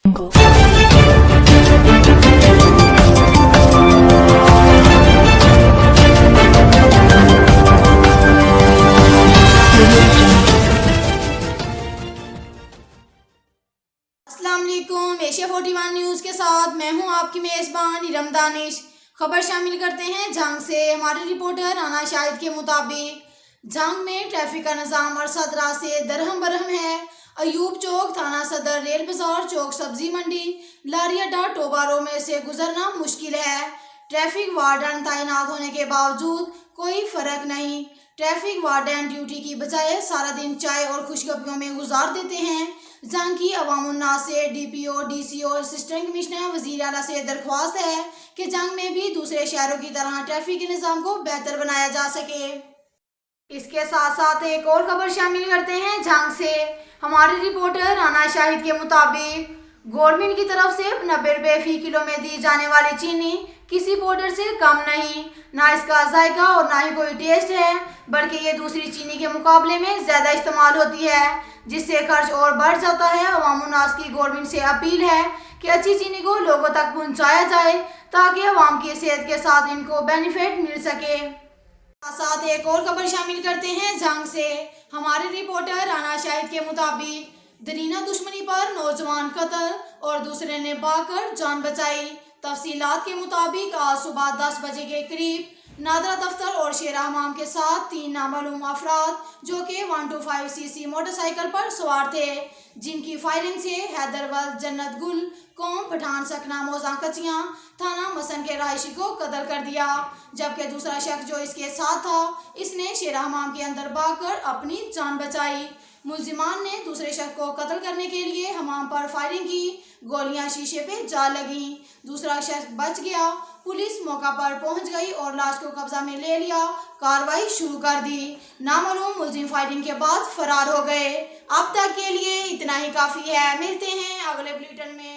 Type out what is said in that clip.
السلام علیکم، Asia 41 news کے ساتھ میں ہوں آپ کی میزبان ارم دانش۔ خبر شامل کرتے ہیں جھانگ سے۔ ہمارے رپورٹر رانا شاہد کے مطابق جھانگ میں ٹریفک کا نظام عرصہ دراز سے درہم برہم ہے۔ ایوب چوک، تھانہ صدر، ریل بازار چوک، سبزی منڈی، لاری اڈا، ٹوبا رو میں سے گزرنا مشکل ہے۔ ٹریفک وارڈن تعینات ہونے کے باوجود کوئی فرق نہیں۔ ٹریفک وارڈن ڈیوٹی کی بجائے سارا دن چائے اور خوشگپیوں میں گزار دیتے ہیں۔ جھانگ کی عوام الناس سے ڈی پی او، ڈی سی او، اسسٹنٹ کمشنر، وزیر اعلیٰ سے درخواست ہے کہ جھانگ میں بھی دوسرے شہروں کی طرح ٹریفک کے نظام کو بہتر بنایا جا سکے۔ اس کے ساتھ ساتھ ایک اور خبر شامل کرتے ہیں جھانگ سے۔ ہمارے رپورٹر رانا شاہد کے مطابق گورنمنٹ کی طرف سے 90 روپے فی کلو میں دی جانے والی چینی کسی پاؤڈر سے کم نہیں، نہ اس کا ذائقہ اور نہ ہی کوئی ٹیسٹ ہے، بلکہ یہ دوسری چینی کے مقابلے میں زیادہ استعمال ہوتی ہے، جس سے خرچ اور بڑھ جاتا ہے۔ عوام الناس کی گورنمنٹ سے اپیل ہے کہ اچھی چینی کو لوگوں تک پہنچایا جائے تاکہ عوام کی صحت کے ساتھ ان کو بینیفٹ مل سکے۔ ساتھ ایک اور خبر شامل کرتے ہیں جھانگ سے۔ ہمارے رپورٹر رانا شاہد کے مطابق درینہ دشمنی پر نوجوان قتل اور دوسرے نے بھاگ کر جان بچائی۔ تفصیلات کے مطابق آج صبح 10 بجے کے قریب نادرہ دفتر اور شیرہ حمام کے ساتھ 3 نامعلوم افراد جو کہ 125 سی سی موٹر سائیکل پر سوار تھے، جن کی فائرنگ سے حیدرولد جنت گل قوم پٹھان سکنہ موزاں کچیاں تھانہ مسن کے رہائشی کو قتل کر دیا، جبکہ دوسرا شخص جو اس کے ساتھ تھا اس نے شیرہ حمام کے اندر بھاگ کر اپنی جان بچائی۔ ملزمان نے دوسرے شخص کو قتل کرنے کے لیے حمام پر فائرنگ کی، گولیاں شیشے پہ جا لگیں، دوسرا شخص بچ گیا۔ پولیس موقع پر پہنچ گئی اور لاش کو قبضہ میں لے لیا، کارروائی شروع کر دی۔ نامعلوم ملزم فائرنگ کے بعد فرار ہو گئے۔ اب تک کے لیے اتنا ہی کافی ہے، ملتے ہیں اگلے بلیٹن میں۔